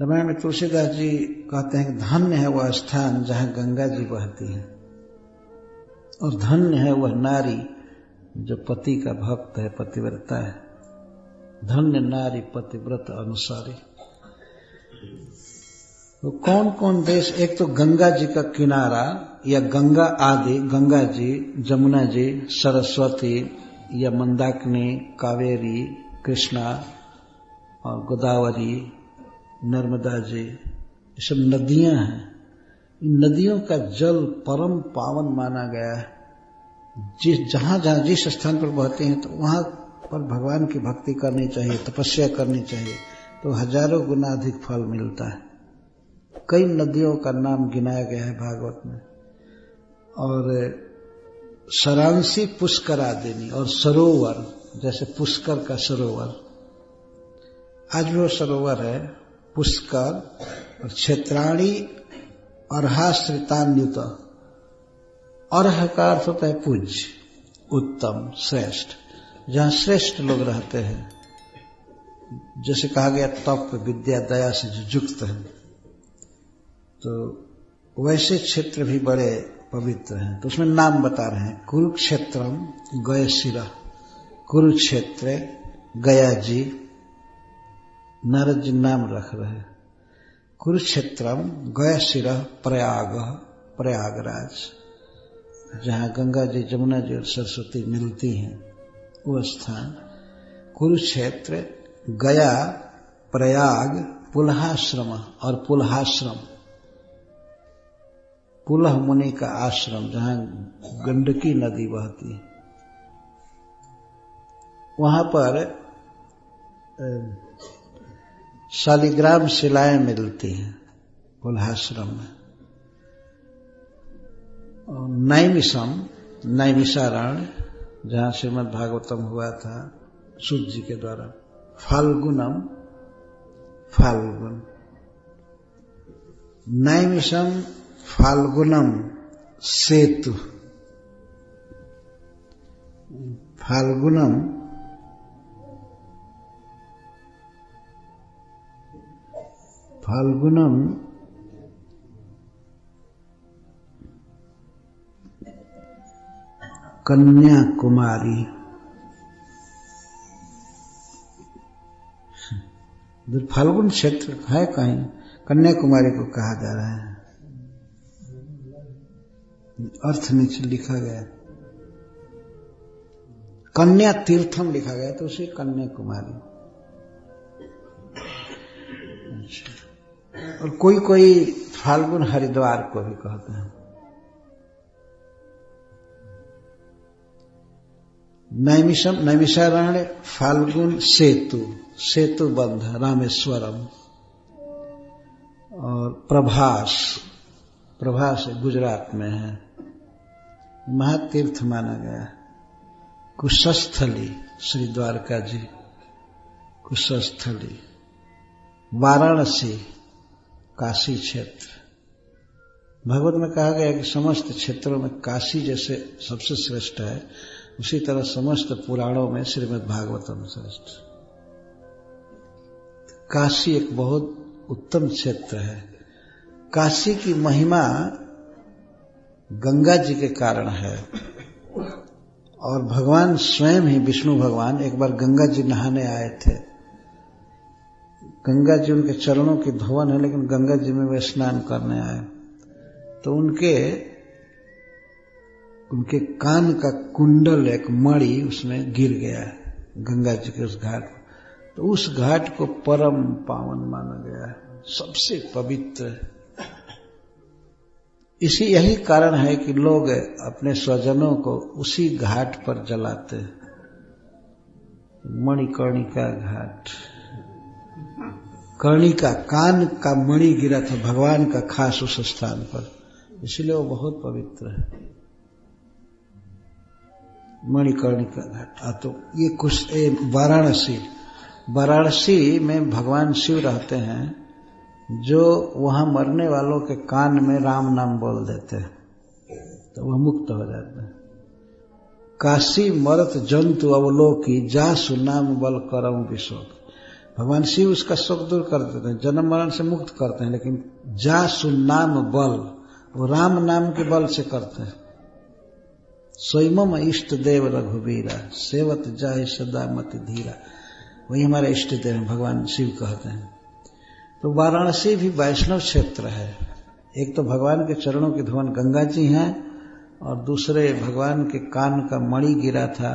रामायण में तुलसीदास जी कहते हैं कि धन्य है वह स्थान जहां गंगा जी बहती है, और धन्य है वह नारी जो पति का भक्त है, पतिव्रता है। धन्य नारी पतिव्रत अनुसारी। तो कौन कौन देश, एक तो गंगा जी का किनारा या गंगा आदि, गंगा जी, जमुना जी, सरस्वती या मंदाकिनी, कावेरी, कृष्णा और गोदावरी, नर्मदा जी, ये सब नदियां हैं। इन नदियों का जल परम पावन माना गया है। जहां जहां जिस स्थान पर बहते हैं तो वहां पर भगवान की भक्ति करनी चाहिए, तपस्या करनी चाहिए, तो हजारों गुना अधिक फल मिलता है। कई नदियों का नाम गिनाया गया है भागवत में। और सरांसी पुष्करादिनी, और सरोवर जैसे पुष्कर का सरोवर, आज भी वो सरोवर है पुष्कर। और क्षेत्राणी अर्हाश्रितान्युत, अर्ह का अर्थ होता है पूज्य, उत्तम, श्रेष्ठ, जहां श्रेष्ठ लोग रहते हैं। जैसे कहा गया तप विद्या दया से जो युक्त है, तो वैसे क्षेत्र भी बड़े पवित्र हैं। तो उसमें नाम बता रहे हैं, कुरुक्षेत्रम गयशिरा, कुरुक्षेत्र गया जी, नारद जी नाम रख रहे हैं। कुरुक्षेत्रम गयशिरा प्रयाग, प्रयागराज, जहां गंगा जी, जमुना जी और सरस्वती मिलती हैं, वो स्थान। कुरुक्षेत्र, गया, प्रयाग, पुलहाश्रम और पुलहाश्रम, पुलह मुनि का आश्रम जहां गंडकी नदी बहती है, वहां पर शालिग्राम शिलाएं मिलती हैं पुलहाश्रम में। नैमिषम, नैमिषारण्य, जहां श्रीमद् भागवतम हुआ था सूत जी के द्वारा। फाल्गुनम, फाल्गुन, नैमिषम फाल्गुनम सेतु, फाल्गुनम फाल्गुनम कन्याकुमारी, फाल्गुन क्षेत्र है कहीं, कन्याकुमारी को कहा जा रहा है। अर्थ नीचे लिखा गया, कन्या तीर्थम लिखा गया, तो उसे कन्याकुमारी। और कोई कोई फाल्गुन हरिद्वार को भी कहते हैं। नैमिषम, नैमिषारण्य, फाल्गुन सेतु, सेतु बंध रामेश्वरम। और प्रभास, प्रभास गुजरात में है, महातीर्थ माना गया। कुशस्थली, श्री द्वारका जी, कुशस्थली। वाराणसी, काशी क्षेत्र। भागवत में कहा गया कि समस्त क्षेत्रों में काशी जैसे सबसे श्रेष्ठ है, उसी तरह समस्त पुराणों में श्रीमद् भागवतम श्रेष्ठ। काशी एक बहुत उत्तम क्षेत्र है। काशी की महिमा गंगा जी के कारण है, और भगवान स्वयं ही, विष्णु भगवान एक बार गंगा जी नहाने आए थे। गंगा जी उनके चरणों की धोवन है, लेकिन गंगा जी में वे स्नान करने आए, तो उनके कान का कुंडल, एक मणि उसमें गिर गया गंगा जी के उस घाट पर। तो उस घाट को परम पावन माना गया है, सबसे पवित्र। यही कारण है कि लोग अपने स्वजनों को उसी घाट पर जलाते हैं। मणिकर्णिका घाट, कर्णिका, कान का मणि गिरा था भगवान का खास उस स्थान पर, इसलिए वो बहुत पवित्र है, मणिकर्णिका घाट। तो ये कुछ वाराणसी, वाराणसी में भगवान शिव रहते हैं, जो वहां मरने वालों के कान में राम नाम बोल देते हैं तो वह मुक्त हो जाते हैं। काशी मरत जंतु अवलोकी, जासु नाम बल करम विशोक। भगवान शिव उसका शोक दूर कर देते हैं, जन्म मरण से मुक्त करते हैं, लेकिन जासु नाम बल वो राम नाम के बल से करते हैं। स्वयं इष्ट देव रघुवीरा सेवत जाहि सदा मति धीरा, वही हमारे इष्ट देव हैं, भगवान शिव कहते हैं। तो वाराणसी भी वैष्णव क्षेत्र है। एक तो भगवान के चरणों की धुवन गंगा जी हैं, और दूसरे भगवान के कान का मणि गिरा था,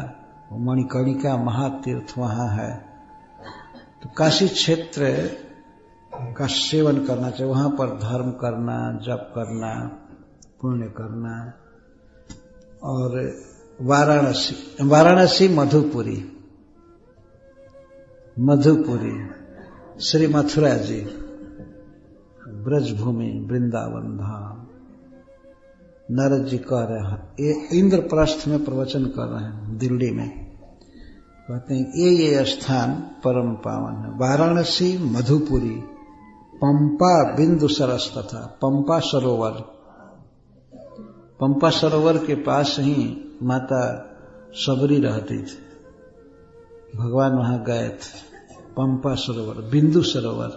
वो मणिकर्णिका महातीर्थ वहां है। तो काशी क्षेत्र का सेवन करना चाहिए, वहां पर धर्म करना, जप करना, पुण्य करना। और वाराणसी मधुपुरी श्री मथुरा जी, ब्रजभूमि, वृंदावन धाम। नारद जी कह रहे हैं, ये इंद्रप्रस्थ में प्रवचन कर रहे हैं दिल्ली में, कहते हैं ये स्थान परम पावन है। वाराणसी, मधुपुरी, पंपा बिंदु सरस तथा पंपा सरोवर के पास ही माता सबरी रहती थी, भगवान वहां गए थे। पंपा सरोवर, बिंदु सरोवर,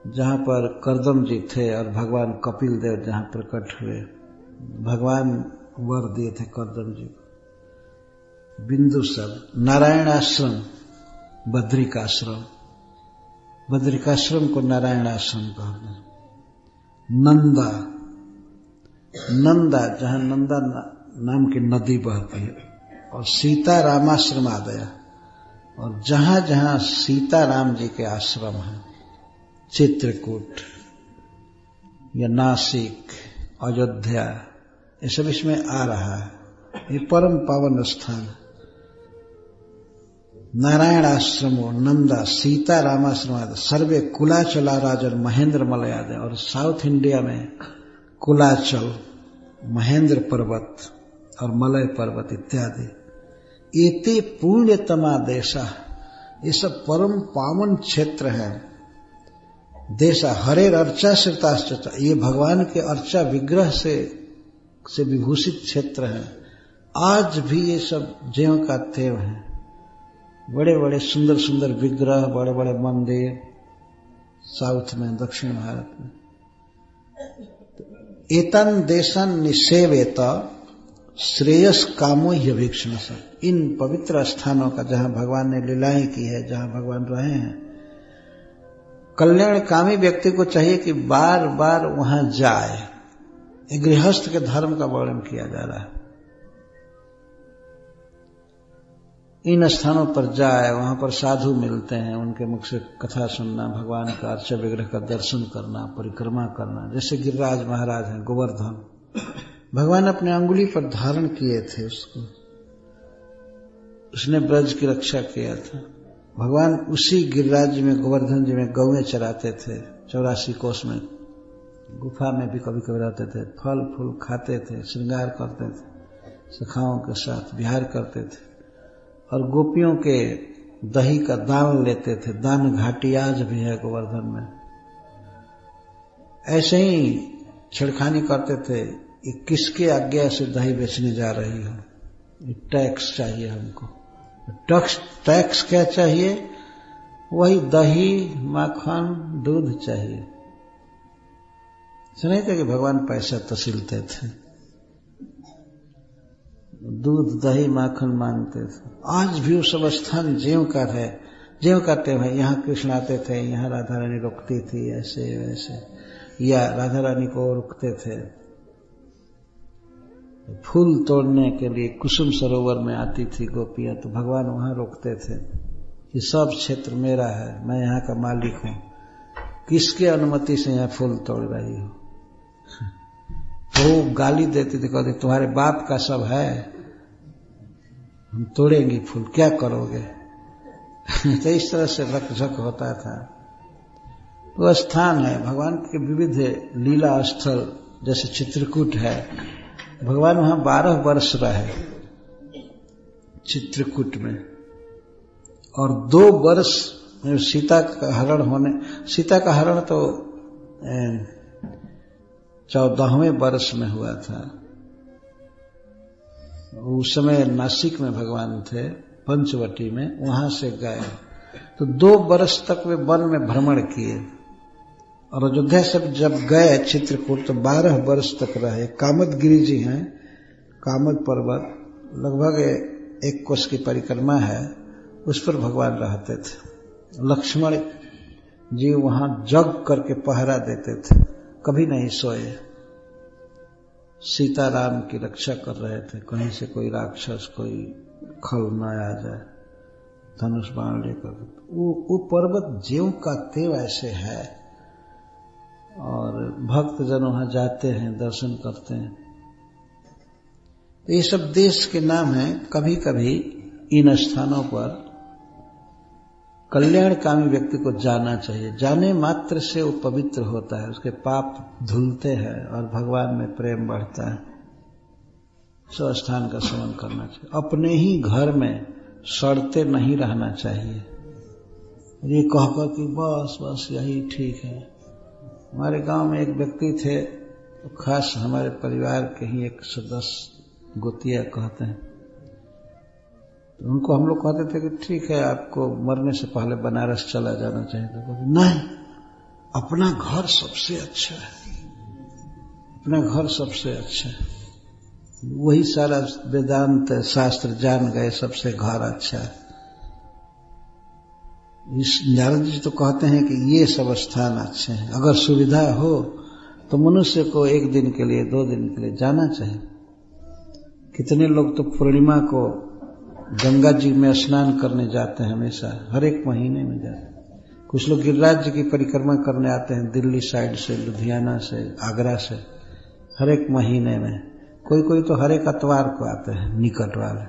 जहां पर कर्दम जी थे और भगवान कपिल देव जहां प्रकट हुए, भगवान वर दिए थे कर्दम जी को। बिंदु सर, नारायण आश्रम, बद्रिकाश्रम को नारायण आश्रम कहते हैं। नंदा जहां नंदा नाम की नदी बहती है, और सीता रामाश्रम आदया, और जहां जहां सीता राम जी के आश्रम हैं, चित्रकूट या नासिक, अयोध्या, ये सब इसमें आ रहा है। ये परम पावन स्थान, नारायण आश्रम, नंदा, सीता रामाश्रम, सर्वे कुलाचला राजन महेंद्र मलयादय, और साउथ इंडिया में कुलाचल, महेंद्र पर्वत और मलय पर्वत इत्यादि। एते पुण्यतमा देशा, ये सब परम पावन क्षेत्र है। देशा हरेर अर्चा श्रिताश्चर्चा, ये भगवान के अर्चा विग्रह से विभूषित क्षेत्र है। आज भी ये सब ज्यों का त्यों है, बड़े बड़े सुंदर सुंदर विग्रह, बड़े बड़े मंदिर साउथ में, दक्षिण भारत में। एतन देशन निसेवेत श्रेयस कामो ह्यभीक्षण से, इन पवित्र स्थानों का जहां भगवान ने लीलाएं की है, जहां भगवान रहे हैं, कल्याणकामी व्यक्ति को चाहिए कि बार बार वहां जाए। गृहस्थ के धर्म का वर्णन किया जा रहा है। इन स्थानों पर जाए, वहां पर साधु मिलते हैं, उनके मुख से कथा सुनना, भगवान का अर्चा विग्रह का दर्शन करना, परिक्रमा करना। जैसे गिरिराज महाराज हैं, गोवर्धन, भगवान अपने अंगुली पर धारण किए थे उसको, उसने ब्रज की रक्षा किया था। भगवान उसी गिरिराज में, गोवर्धन जी में गौएं चराते थे, 84 कोस में, गुफा में भी कभी कभी रहते थे, फल फूल खाते थे, श्रृंगार करते थे, सखाओं के साथ विहार करते थे, और गोपियों के दही का दान लेते थे। दान घाटी आज भी है गोवर्धन में। ऐसे ही छेड़खानी करते थे, ये किसके आज्ञा से दही बेचने जा रही हो, ये टैक्स चाहिए हमको। टैक्स क्या चाहिए? वही दही, माखन, दूध चाहिए। सुने थे कि भगवान पैसा तसीलते थे, दूध, दही, माखन मांगते थे। आज भी वो सब स्थान ज्यों का है, ज्यों करते हैं। यहाँ कृष्ण आते थे, यहाँ राधा रानी रुकती थी, ऐसे वैसे, या राधा रानी को रुकते थे। फूल तोड़ने के लिए कुसुम सरोवर में आती थी गोपियां, तो भगवान वहां रोकते थे कि सब क्षेत्र मेरा है, मैं यहाँ का मालिक हूं, किसके अनुमति से यहाँ फूल तोड़ रही हो? तो गाली देती थी, कहती तुम्हारे बाप का सब है, हम तोड़ेंगे फूल, क्या करोगे? तो इस तरह से रकझक होता था। वो स्थान है भगवान के विविध लीला स्थल, जैसे चित्रकूट है, भगवान वहां 12 वर्ष रहे चित्रकूट में, और 2 वर्ष सीता का हरण तो 14वें वर्ष में हुआ था। उस समय नासिक में भगवान थे, पंचवटी में, वहां से गए तो 2 वर्ष तक वे वन में भ्रमण किए और अयोध्या से जब गए चित्रकूट तो 12 वर्ष तक रहे। कामदगिरी जी हैं, कामद पर्वत लगभग 1 कोस की परिक्रमा है, उस पर भगवान रहते थे। लक्ष्मण जी वहां जग करके पहरा देते थे, कभी नहीं सोए। सीताराम की रक्षा कर रहे थे, कहीं से कोई राक्षस कोई खल न आ जाए, धनुष बाण लेकर। वो पर्वत ज्यों का त्यों ऐसे है और भक्त जन वहां जाते हैं, दर्शन करते हैं। तो ये सब देश के नाम हैं। कभी कभी इन स्थानों पर कल्याणकामी व्यक्ति को जाना चाहिए। जाने मात्र से वो पवित्र होता है, उसके पाप धुलते हैं और भगवान में प्रेम बढ़ता है। सो स्थान का सेवन करना चाहिए। अपने ही घर में सड़ते नहीं रहना चाहिए, ये कहकर कि बस बस यही ठीक है। हमारे गांव में एक व्यक्ति थे, खास हमारे परिवार के ही एक सदस्य गोतिया कहते हैं, तो उनको हम लोग कहते थे कि ठीक है आपको मरने से पहले बनारस चला जाना चाहिए। तो कहते नहीं, अपना घर सबसे अच्छा है, अपना घर सबसे अच्छा है। वही सारा वेदांत शास्त्र जान गए, सबसे घर अच्छा है। इस नारद जी तो कहते हैं कि ये सब स्थान अच्छे हैं। अगर सुविधा हो तो मनुष्य को 1 दिन के लिए 2 दिन के लिए जाना चाहिए। कितने लोग तो पूर्णिमा को गंगा जी में स्नान करने जाते हैं, हमेशा हर एक महीने में जाते हैं। कुछ लोग गिरिराज जी की परिक्रमा करने आते हैं, दिल्ली साइड से, लुधियाना से, आगरा से, हर एक महीने में। कोई कोई तो हर एक अतवार को आते हैं, निकट वाले।